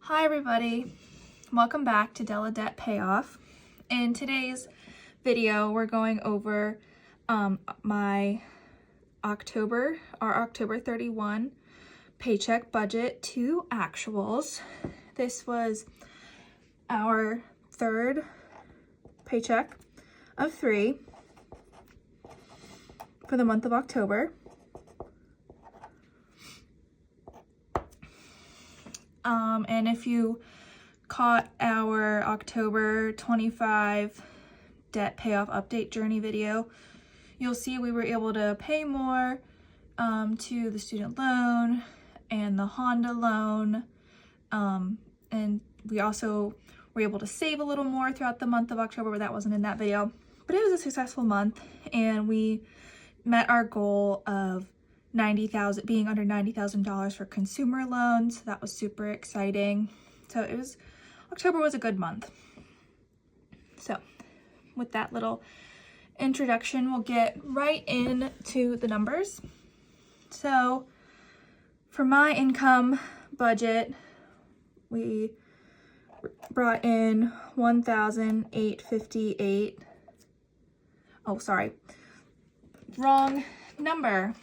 Hi everybody, welcome back to Della Debt Payoff. In today's video, we're going over our October 31 paycheck budget to actuals. This was our third paycheck of 3 for the month of October. And if you caught our October 25 debt payoff update journey video, you'll see we were able to pay more to the student loan and the Honda loan, and we also were able to save a little more throughout the month of October, but that wasn't in that video. But it was a successful month, and we met our goal of being under $90,000 for consumer loans. So that was super exciting. So October was a good month. So with that little introduction, we'll get right into the numbers. So for my income budget, we brought in $1,858. Oh, sorry, wrong number.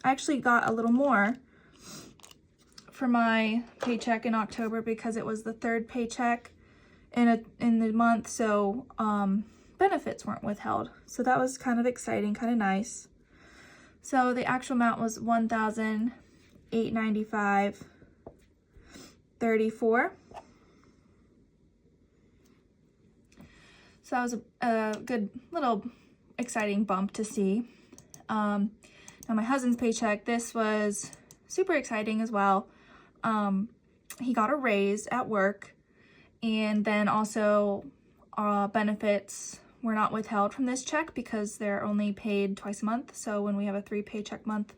I actually got a little more for my paycheck in October because it was the third paycheck in the month, so benefits weren't withheld. So that was kind of exciting, kind of nice. So the actual amount was $1,895.34. So that was a good little exciting bump to see. Now my husband's paycheck, this was super exciting as well. He got a raise at work, and then also benefits were not withheld from this check because they're only paid twice a month. So when we have a 3 paycheck month,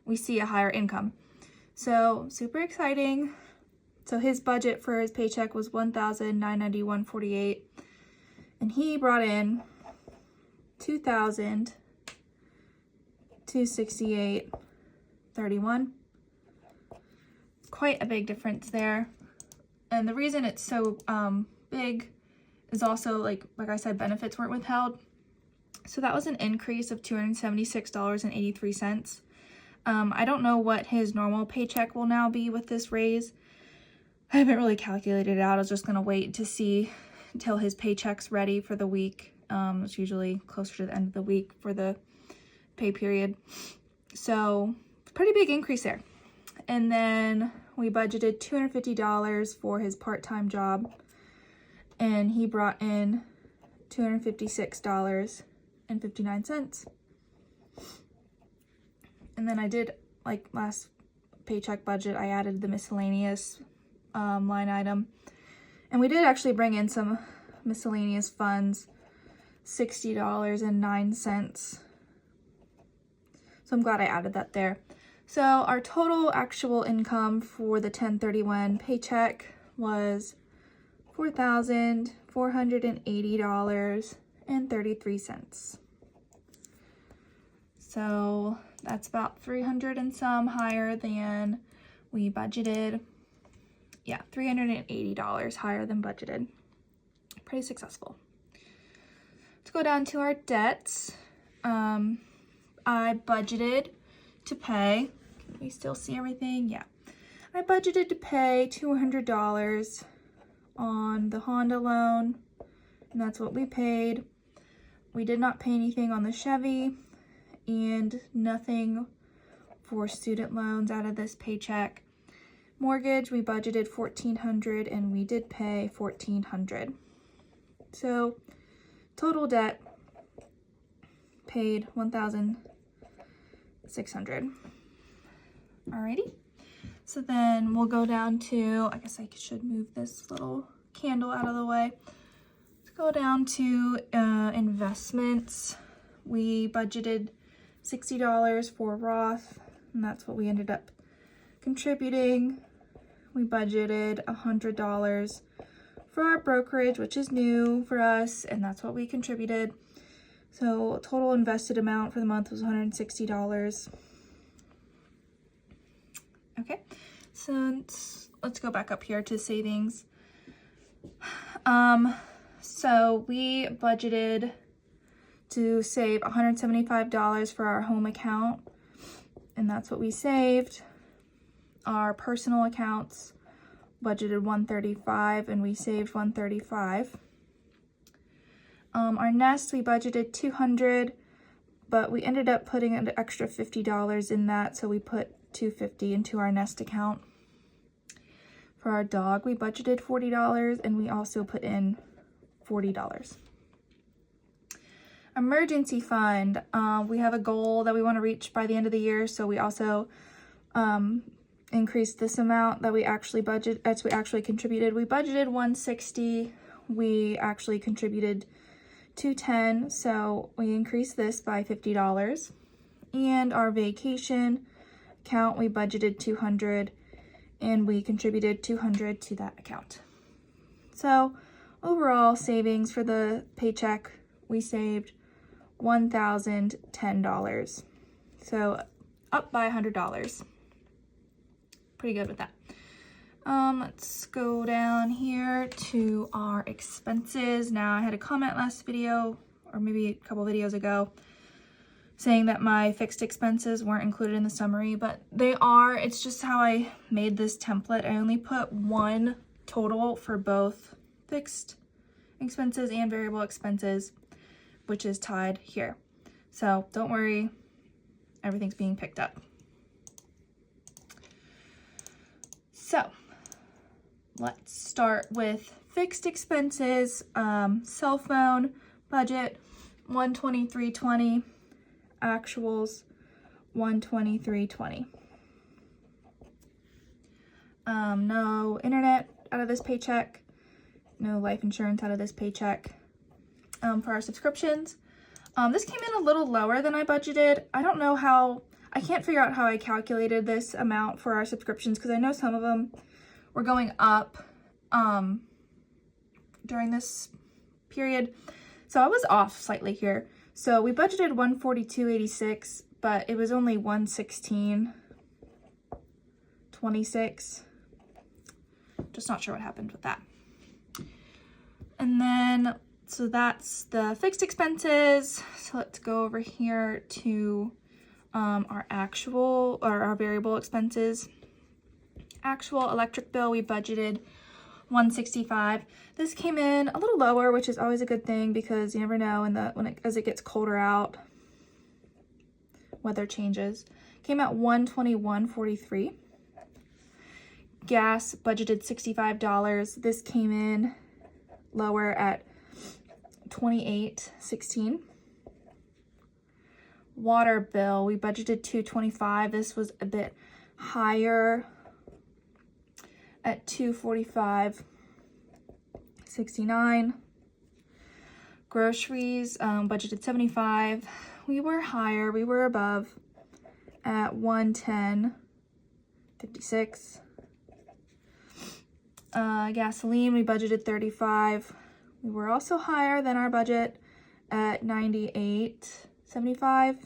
we see a higher income. So super exciting. So his budget for his paycheck was $1,991.48, and he brought in $2,268.31. Quite a big difference there. And the reason it's so big is also, like I said, benefits weren't withheld. So that was an increase of $276.83. I don't know what his normal paycheck will now be with this raise. I haven't really calculated it out. I was just going to wait to see until his paycheck's ready for the week. It's usually closer to the end of the week for the pay period. So pretty big increase there. And then we budgeted $250 for his part-time job, and he brought in $256.59. And then I did, like last paycheck budget, I added the miscellaneous line item, and we did actually bring in some miscellaneous funds, $60.09. So I'm glad I added that there. So our total actual income for the 1031 paycheck was $4,480.33. So that's about 300 and some higher than we budgeted. Yeah, $380 higher than budgeted. Pretty successful. Let's go down to our debts. I budgeted to pay, can we still see everything? Yeah. I budgeted to pay $200 on the Honda loan, and that's what we paid. We did not pay anything on the Chevy, and nothing for student loans out of this paycheck. Mortgage, we budgeted $1,400, and we did pay $1,400. So total debt paid $1,600. Alrighty. So then we'll go down to, I guess I should move this little candle out of the way. Let's go down to investments. We budgeted $60 for Roth, and that's what we ended up contributing. We budgeted $100 for our brokerage, which is new for us, and that's what we contributed. So total invested amount for the month was $160. Okay, so let's go back up here to savings. So we budgeted to save $175 for our home account, and that's what we saved. Our personal accounts budgeted $135, and we saved $135. Our nest, we budgeted $200, but we ended up putting an extra $50 in that, so we put $250 into our nest account. For our dog, we budgeted $40, and we also put in $40. Emergency fund, we have a goal that we want to reach by the end of the year, so we also increased this amount that we actually contributed. We budgeted $160, we actually contributed $210, so we increased this by $50. And our vacation account, we budgeted $200, and we contributed $200 to that account. So overall savings for the paycheck, we saved $1,010. So up by $100. Pretty good with that. Let's go down here to our expenses. Now, I had a comment last video, or maybe a couple videos ago, saying that my fixed expenses weren't included in the summary, but they are. It's just how I made this template. I only put one total for both fixed expenses and variable expenses, which is tied here. So don't worry, everything's being picked up. So let's start with fixed expenses. Cell phone budget $123.20, actuals $123.20. No internet out of this paycheck, no life insurance out of this paycheck. For our subscriptions, this came in a little lower than I budgeted. I don't know how, I can't figure out how I calculated this amount for our subscriptions, because I know some of them were going up during this period. So I was off slightly here. So we budgeted $142.86, but it was only $116.26. Just not sure what happened with that. And then, so that's the fixed expenses. So let's go over here to our actual, or our variable expenses. Actual electric bill, we budgeted $165. This came in a little lower, which is always a good thing, because you never know as it gets colder out, weather changes. Came out $121.43. Gas budgeted $65. This came in lower at $28.16. Water bill, we budgeted $225. This was a bit higher at $245.69. Groceries, budgeted $75. We were higher, we were above at $110.56. Gasoline, we budgeted $35. We were also higher than our budget at $98.75.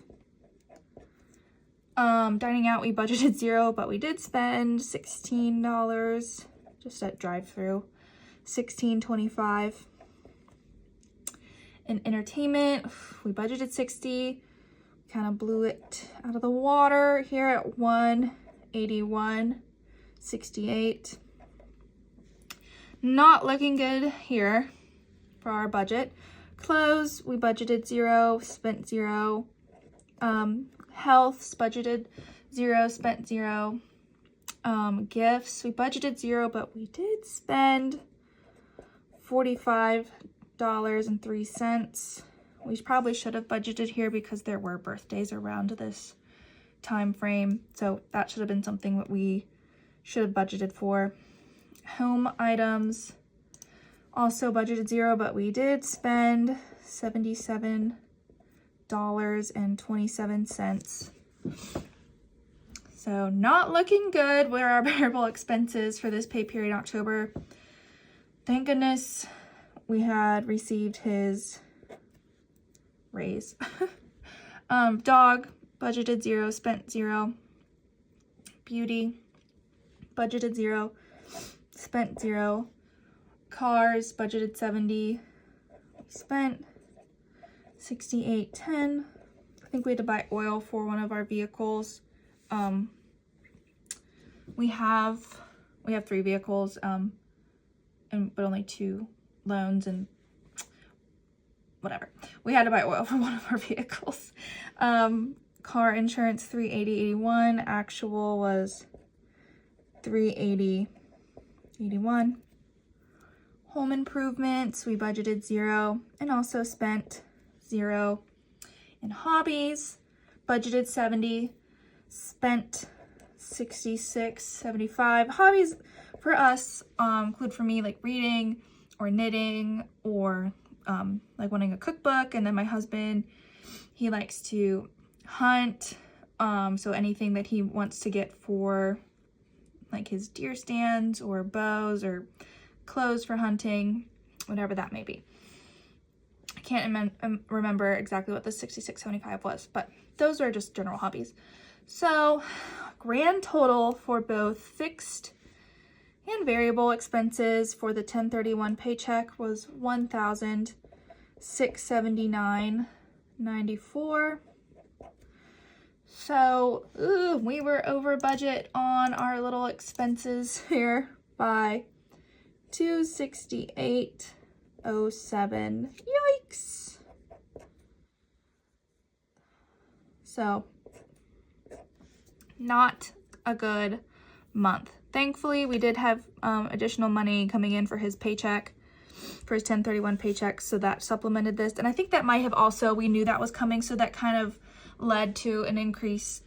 Dining out, we budgeted $0, but we did spend $16 just at drive-through, $16.25. In entertainment, we budgeted $60. Kind of blew it out of the water here at $181.68. Not looking good here for our budget. Clothes, we budgeted $0, spent $0. Healths, budgeted $0, spent $0. Gifts, we budgeted $0, but we did spend $45.03. We probably should have budgeted here because there were birthdays around this time frame, so that should have been something that we should have budgeted for. Home items, also budgeted $0, but we did spend $77.27. So not looking good where our variable expenses for this pay period in October. Thank goodness we had received his raise. Dog, budgeted $0, spent $0. Beauty, budgeted $0, spent 0. Cars, budgeted 70, spent 68.10. I think we had to buy oil for one of our vehicles. We have 3 vehicles, but only 2 loans and whatever. We had to buy oil for one of our vehicles. Car insurance $380.81. Actual was $380.81. Home improvements, we budgeted 0 and also spent 0. In hobbies, budgeted 70, spent 66.75. Hobbies for us include, for me, like reading or knitting or like wanting a cookbook. And then my husband, he likes to hunt, so anything that he wants to get for like his deer stands or bows or clothes for hunting, whatever that may be. I can't remember exactly what the 66.75 was, but those are just general hobbies. So grand total for both fixed and variable expenses for the 1031 paycheck was $1,679.94. So we were over budget on our little expenses here by $268.07. Yikes. So not a good month. Thankfully, we did have additional money coming in for his paycheck, for his 1031 paycheck, so that supplemented this. And I think that might have also, we knew that was coming, so that kind of led to an increase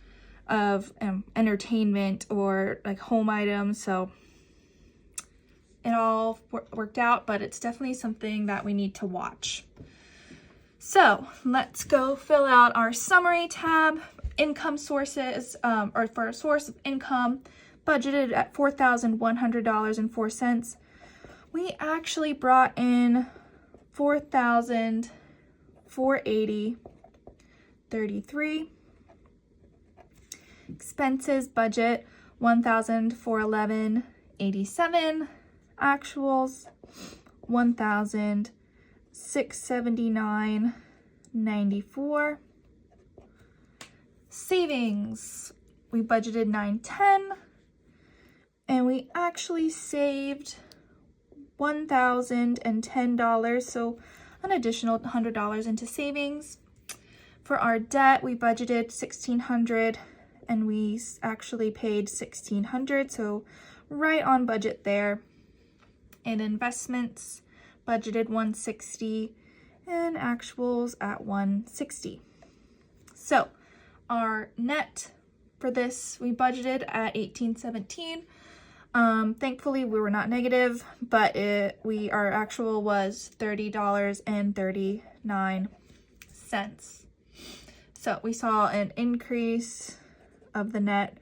of entertainment or like home items. So it all worked out, but it's definitely something that we need to watch. So let's go fill out our summary tab. Income sources, or for a source of income, budgeted at $4,100.04. We actually brought in $4,480.33. Expenses budget $1,411.87. Actuals $1,679.94. Savings, we budgeted $910, and we actually saved $1,010, so an additional $100 into savings. For our debt, we budgeted $1,600, and we actually paid $1,600, so right on budget there. And investments, budgeted $160, and actuals at $160. So our net for this, we budgeted at $1,817. Thankfully, we were not negative, but our actual was $30.39. So we saw an increase of the net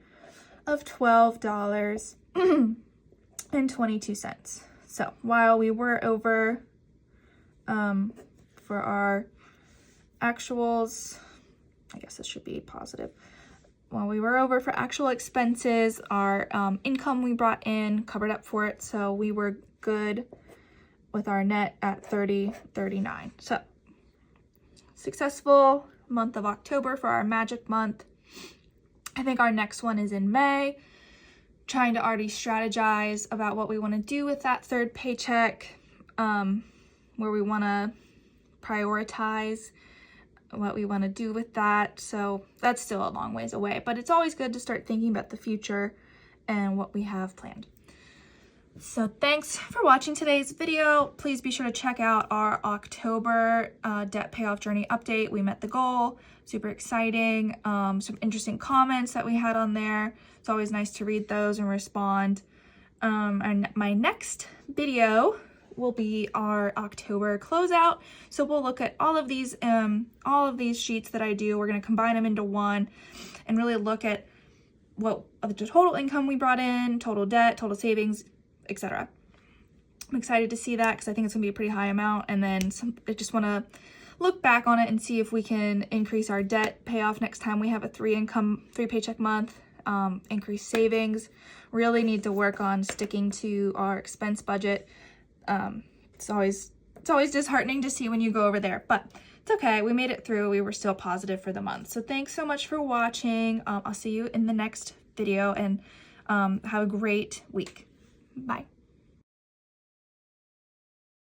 of $12.22. So while we were over for our actuals, I guess this should be positive. While we were over for actual expenses, our income we brought in covered up for it, so we were good with our net at $30.39. So successful month of October for our magic month. I think our next one is in May. Trying to already strategize about what we want to do with that third paycheck, where we want to prioritize what we want to do with that. So that's still a long ways away, but it's always good to start thinking about the future and what we have planned. So thanks for watching today's video. Please be sure to check out our October debt payoff journey update. We met the goal, super exciting. Some interesting comments that we had on there. It's always nice to read those and respond. And my next video will be our October closeout. So we'll look at all of these sheets that I do. We're going to combine them into one and really look at what the total income we brought in, total debt, total savings, etc. I'm excited to see that because I think it's going to be a pretty high amount. And then I just want to look back on it and see if we can increase our debt payoff next time we have a 3 paycheck month. increased savings. Really need to work on sticking to our expense budget. It's always disheartening to see when you go over there, but it's okay. We made it through. We were still positive for the month. So thanks so much for watching. I'll see you in the next video, and have a great week. Bye.